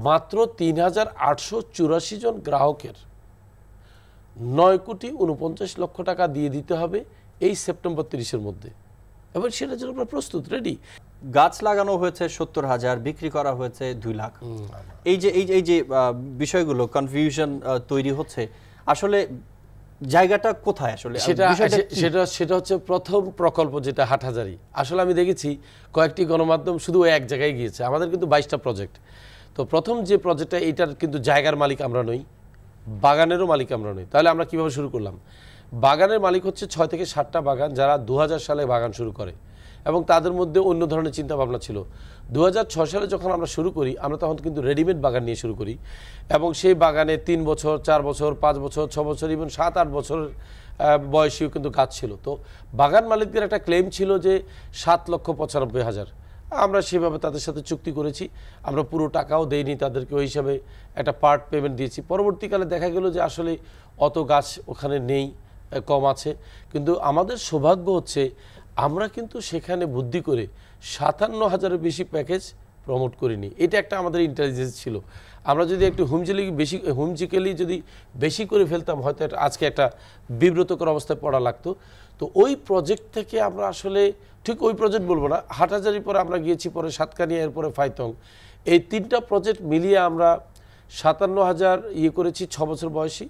মাত্র ৩,৮৮৪ জন গ্রাহকের ৯,৪৯,০০,০০০ টাকা দিয়ে দিতে হবে এই সেপ্টেম্বর ৩০-এর মধ্যে। এবার সেটার জন্য আমরা প্রস্তুত, রেডি। গাছ লাগানো হয়েছে ৭০,০০০, বিক্রি করা হয়েছে ২ লাখ। এই যে বিষয়গুলো কনফিউশন তৈরি হচ্ছে, আসলে জায়গাটা কোথায়? আসলে সেটা হচ্ছে প্রথম প্রকল্প যেটা হাটহাজারী। আসলে আমি দেখেছি কয়েকটি গণমাধ্যম শুধু এক জায়গায় গিয়েছে, আমাদের কিন্তু ২২টা প্রজেক্ট। তো প্রথম যে প্রজেক্টটা, এইটার কিন্তু জায়গার মালিক আমরা নই, বাগানেরও মালিক আমরা নই। তাহলে আমরা কিভাবে শুরু করলাম? বাগানের মালিক হচ্ছে ৬ থেকে ৭টা বাগান, যারা ২০০০ সালে বাগান শুরু করে, এবং তাদের মধ্যে অন্য ধরনের চিন্তা ভাবনা ছিল। ২০০৬ সালে যখন আমরা শুরু করি, আমরা তখন কিন্তু রেডিমেড বাগান নিয়ে শুরু করি, এবং সেই বাগানে ৩ বছর, ৪ বছর, ৫ বছর, ৬ বছর, ইভেন ৭-৮ বছর বয়সীও কিন্তু গাছ ছিল। তো বাগান মালিকদের একটা ক্লেম ছিল যে ৭,৯৫,০০০। আমরা সেভাবে তাদের সাথে চুক্তি করেছি, আমরা পুরো টাকাও দেইনি তাদেরকে, ওই হিসাবে একটা পার্ট পেমেন্ট দিয়েছি। পরবর্তীকালে দেখা গেল যে আসলে অত গাছ ওখানে নেই, কম আছে। কিন্তু আমাদের সৌভাগ্য হচ্ছে আমরা কিন্তু সেখানে বুদ্ধি করে ৫৭,০০০-এর বেশি প্যাকেজ প্রমোট করিনি। এটা একটা আমাদের ইন্টেলিজেন্স ছিল। আমরা যদি একটু হুমজিক্যালি যদি বেশি করে ফেলতাম, হয়তো আজকে একটা বিব্রতকর অবস্থায় পড়া লাগতো। তো ওই প্রজেক্ট থেকে আমরা আসলে, ঠিক ওই প্রজেক্ট বলবো না, হাটহাজারী পরে আমরা গিয়েছি, পরে সাতকানিয়া, এরপরে ফাইতং, এই 3টা প্রজেক্ট মিলিয়ে আমরা ৫৭,০০০ করেছি ৬ বছর বয়সী,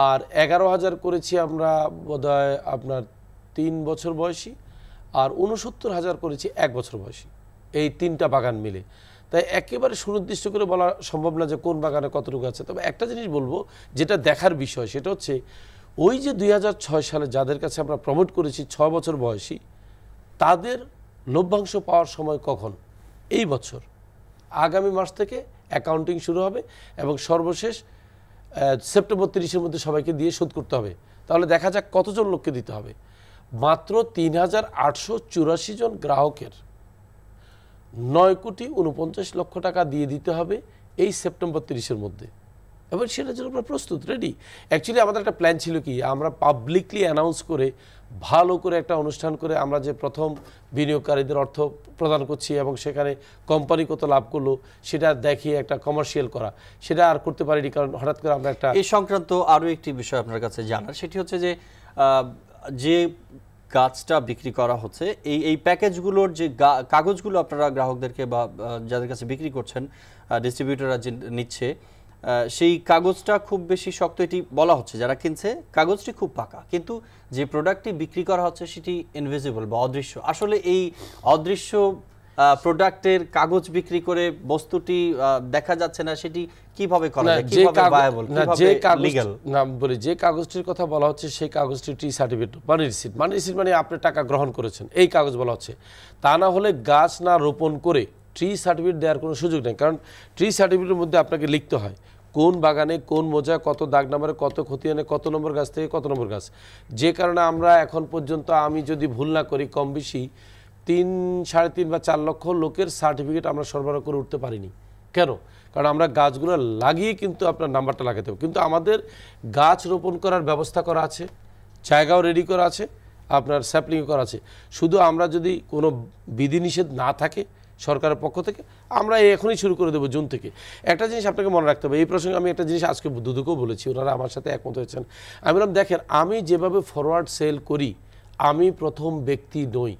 আর ১১,০০০ করেছি আমরা বোধহয় আপনার ৩ বছর বয়সী, আর ৬৯,০০০ করেছি 1 বছর বয়সী, এই 3টা বাগান মিলে। তাই একেবারে সুনির্দিষ্ট করে বলা সম্ভব না যে কোন বাগানে কতটুকু আছে। তবে একটা জিনিস বলবো, যেটা দেখার বিষয়, সেটা হচ্ছে ওই যে ২০০৬ সালে যাদের কাছে আমরা প্রমোট করেছি ৬ বছর বয়সী, তাদের লভ্যাংশ পাওয়ার সময় কখন? এই বছর আগামী মাস থেকে অ্যাকাউন্টিং শুরু হবে, এবং সর্বশেষ সেপ্টেম্বর ৩০-এর মধ্যে সবাইকে দিয়ে শোধ করতে হবে। তাহলে দেখা যাক কতজন লোককে দিতে হবে। মাত্র ৩,৮৮৪ জন গ্রাহকের ৯,৪৯,০০০,০০ টাকা দিয়ে দিতে হবে এই সেপ্টেম্বর ৩০-এর মধ্যে। এবার সেটার জন্য আমরা প্রস্তুত, রেডি। অ্যাকচুয়ালি আমাদের একটা প্ল্যান ছিল কি, আমরা পাবলিকলি অ্যানাউন্স করে ভালো করে একটা অনুষ্ঠান করে আমরা যে প্রথম বিনিয়োগকারীদের অর্থ প্রদান করছি এবং সেখানে কোম্পানি কত লাভ করলো সেটা দেখিয়ে একটা কমার্শিয়াল করা, সেটা আর করতে পারিনি, কারণ হঠাৎ করে আমরা একটা। এই সংক্রান্ত আরও একটি বিষয় আপনার কাছে জানার, সেটি হচ্ছে যে গাছটা বিক্রি করা হচ্ছে, এই প্যাকেজগুলোর যে কাগজগুলো আপনারা গ্রাহকদেরকে বা যাদের কাছে বিক্রি করছেন, ডিস্ট্রিবিউটররা যে নিচ্ছে, সেই কাগজটা খুব বেশি শক্ত, এটি বলা হচ্ছে যারা কিনছে কাগজটি খুব পাকা, কিন্তু যে প্রোডাক্টটি বিক্রি করা হচ্ছে সেটি ইনভিজিবল বা অদৃশ্য। আসলে এই অদৃশ্য প্রোডাক্টের কাগজ বিক্রি করে বস্তুটি দেখা যাচ্ছে না, সেটি কিভাবে করা যায়, কিভাবে ভায়াবল, কিভাবে লিগ্যাল? না বলি, যে কাগজটির কথা বলা হচ্ছে সেই কাগজটি টি certificate, money receipt. Money receipt মানে আপনি টাকা গ্রহণ করেছেন, এই কাগজ বলা হচ্ছে। তা না হলে গাছ না রোপণ করে ট্রি সার্টিফিকেট দেওয়ার কোনো সুযোগ নেই, কারণ ট্রি সার্টিফিকেটের মধ্যে আপনাকে লিখতে হয় কোন বাগানে কোন মোজা কত দাগ নাম্বারে কত খতিয়ানে কত নম্বর গাছ থেকে কত নম্বর গাছ। যে কারণে আমরা এখন পর্যন্ত, আমি যদি ভুল না করি, কম বেশি ৩, ৩.৫ বা ৪ লক্ষ লোকের সার্টিফিকেট আমরা সরবরাহ করে উঠতে পারিনি। কেন? কারণ আমরা গাছগুলো লাগিয়ে কিন্তু আপনার নাম্বারটা লাগাতে হবে, কিন্তু আমাদের গাছ রোপণ করার ব্যবস্থা করা আছে, জায়গাও রেডি করা আছে, আপনার স্যাপলিং করা আছে। শুধু আমরা যদি কোনো বিধিনিষেধ না থাকে সরকারের পক্ষ থেকে, আমরা এখনই শুরু করে দেবো জুন থেকে। একটা জিনিস আপনাকে মনে রাখতে হবে, এই প্রসঙ্গে আমি একটা জিনিস আজকে দুদুকেও বলেছি, ওনারা আমার সাথে একমত হয়েছেন। আমি বললাম, দেখেন আমি যেভাবে ফরওয়ার্ড সেল করি, আমি প্রথম ব্যক্তি নই।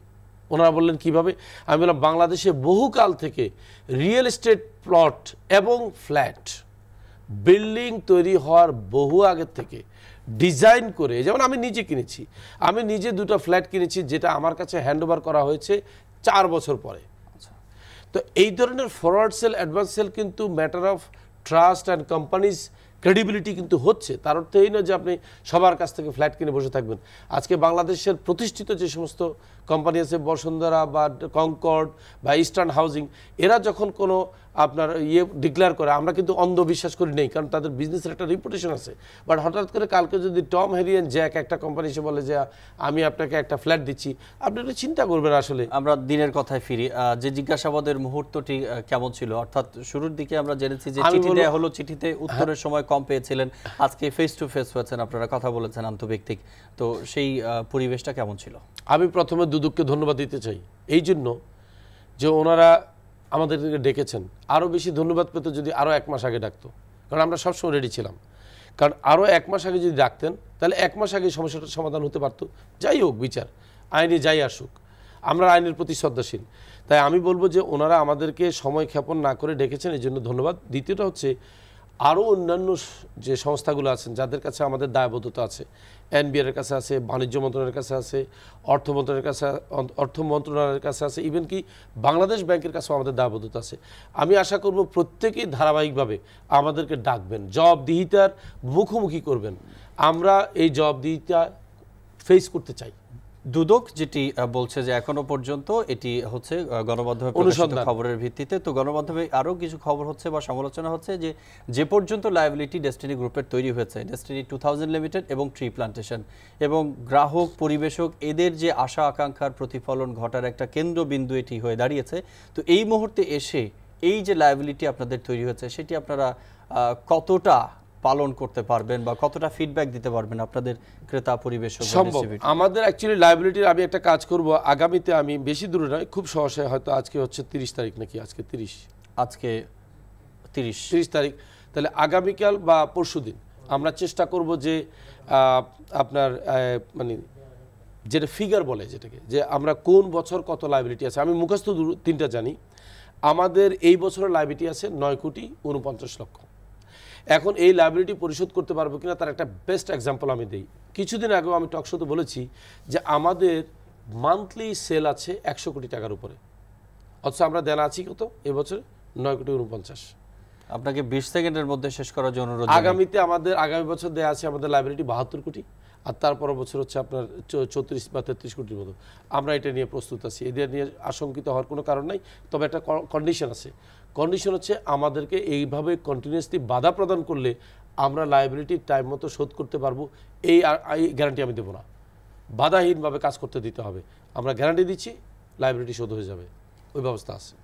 ওনারা বললেন কিভাবে? আমি বললাম, বাংলাদেশে বহুকাল থেকে রিয়েল এস্টেট প্লট এবং ফ্ল্যাট বিল্ডিং তৈরি হওয়ার বহু আগের থেকে ডিজাইন করে, যেমন আমি নিজে কিনেছি, আমি নিজে 2টা ফ্ল্যাট কিনেছি, যেটা আমার কাছে হ্যান্ডওভার করা হয়েছে 4 বছর পরে। তো এই ধরনের ফরওয়ার্ড সেল, অ্যাডভান্স সেল কিন্তু matter of trust and companies credibility কিন্তু হচ্ছে। তার অর্থ এই নয় যে আপনি সবার কাছ থেকে ফ্ল্যাট কিনে বসে থাকবেন। আজকে বাংলাদেশের প্রতিষ্ঠিত যে সমস্ত কোম্পানি আছে, বসুন্ধরা বা কনকর্ড বা ইস্টার্ন হাউজিং, এরা যখন কোনো আপনার ডিক্লেয়ার করে, আমরা কিন্তু অন্ধবিশ্বাস করি নেই, কারণ তাদের বিজনেসের একটা রিপুটেশন আছে। বাট হঠাৎ করে কালকে যদি টম হ্যারি অ্যান্ড জ্যাক একটা কোম্পানি এসে বলে যে আমি আপনাকে একটা ফ্ল্যাট দিচ্ছি, আপনি এটা চিন্তা করবেন। আসলে আমরা দিনের কথায় ফিরি, যে জিজ্ঞাসাবাদের মুহূর্তটি কেমন ছিল? অর্থাৎ শুরুর দিকে আমরা জেনেছি যে চিঠি দেওয়া হলো, চিঠিতে উত্তরের সময় কম পেয়েছিলেন, আজকে ফেস টু ফেস হয়েছেন, আপনারা কথা বলেছেন আন্তঃব্যক্তিক, তো সেই পরিবেশটা কেমন ছিল? আমি প্রথমে দুদককে ধন্যবাদ দিতে চাই এই জন্য যে ওনারা আমাদেরকে ডেকেছেন। আরও বেশি ধন্যবাদ পেত যদি আরও 1 মাস আগে ডাকতো, কারণ আমরা সবসময় রেডি ছিলাম। কারণ আরও 1 মাস আগে যদি ডাকতেন তাহলে 1 মাস আগে সমস্যাটার সমাধান হতে পারতো। যাই হোক, বিচার আইনে যাই আসুক, আমরা আইনের প্রতি শ্রদ্ধাশীল। তাই আমি বলবো যে ওনারা আমাদেরকে সময় ক্ষেপণ না করে ডেকেছেন, এই জন্য ধন্যবাদ। দ্বিতীয়টা হচ্ছে আরও অন্যান্য যে সংস্থাগুলো আছেন যাদের কাছে আমাদের দায়বদ্ধতা আছে, এনবিআর এর কাছে আছে, বাণিজ্য মন্ত্রণালয়ের কাছে আছে, অর্থ মন্ত্রণালয়ের কাছে আছে, ইভেন কি বাংলাদেশ ব্যাংকের কাছেও আমাদের দায়বদ্ধতা আছে। আমি আশা করব প্রত্যেকেই ধারাবাহিকভাবে আমাদেরকে ডাকবেন, জবাবদিহিতার মুখোমুখি করবেন। আমরা এই জবাবদিহিতা ফেস করতে চাই। দুদক যেটি বলছে যে এখনো পর্যন্ত এটি হচ্ছে গণমাধ্যমে প্রকাশিত খবরের ভিত্তিতে, তো গণমাধ্যমে আরও কিছু খবর হচ্ছে বা সমালোচনা হচ্ছে যে পর্যন্ত লায়াবিলিটি ডেস্টিনি গ্রুপের তৈরি হয়েছে, ডেস্টিনি 2000 লিমিটেড এবং ট্রি প্লান্টেশন, এবং গ্রাহক পরিবেশক এদের যে আশা আকাঙ্ক্ষার প্রতিফলন ঘটার একটা কেন্দ্রবিন্দু এটি হয়ে দাঁড়িয়েছে। তো এই মুহূর্তে এসে এই যে লায়াবিলিটি আপনাদের তৈরি হয়েছে সেটি আপনারা কতটা পালন করতে পারবেন বা কতটা ফিডব্যাক দিতে পারবেন আপনাদের ক্রেতা পরিবেশক? সম্ভব আমাদের অ্যাকচুয়ালি লায়াবিলিটির আমি একটা কাজ করব আগামীতে, আমি বেশি দূরে নয়, খুব সহসা, হয়তো আজকে হচ্ছে 30 তারিখ নাকি, আজকে 30 তারিখ, তাহলে আগামীকাল বা পরশুদিন আমরা চেষ্টা করব যে আপনার মানে যেটা ফিগার বলে, যেটাকে যে আমরা কোন বছর কত লায়াবিলিটি আছে, আমি মুখস্থ 3টা জানি। আমাদের এই বছরের লায়াবিলিটি আছে 9,49,00,000। এখন এই লায়াবিলিটি পরিশোধ করতে পারবো কিনা তার একটা বেস্ট এক্সাম্পল আমি দিই। কিছুদিন আগেও আমি টক শোতে বলেছি যে আমাদের মান্থলি সেল আছে 100 কোটি টাকার উপরে, অথচ আমরা দেনা আছি কত এবছর? 9,49,00,000। আপনাকে 20 সেকেন্ডের মধ্যে শেষ করার জন্য অনুরোধ। আগামী বছর দেয়া আছে আমাদের লায়াবিলিটি 72 কোটি, আর তারপর বছর হচ্ছে আপনার 34 বা 33 কোটির মতো। আমরা এটা নিয়ে প্রস্তুত আছি, এদের নিয়ে আশঙ্কিত হওয়ার কোনো কারণ নাই। তবে একটা কন্ডিশন আছে, কন্ডিশন হচ্ছে আমাদেরকে এইভাবে কন্টিনিউয়াসলি বাধা প্রদান করলে আমরা লায়াবিলিটি টাইম মতো শোধ করতে পারবো, এই গ্যারান্টি আমি দেবো না। বাধাহীনভাবে কাজ করতে দিতে হবে। আমরা গ্যারান্টি দিচ্ছি লায়াবিলিটি শোধ হয়ে যাবে, ওই ব্যবস্থা আছে।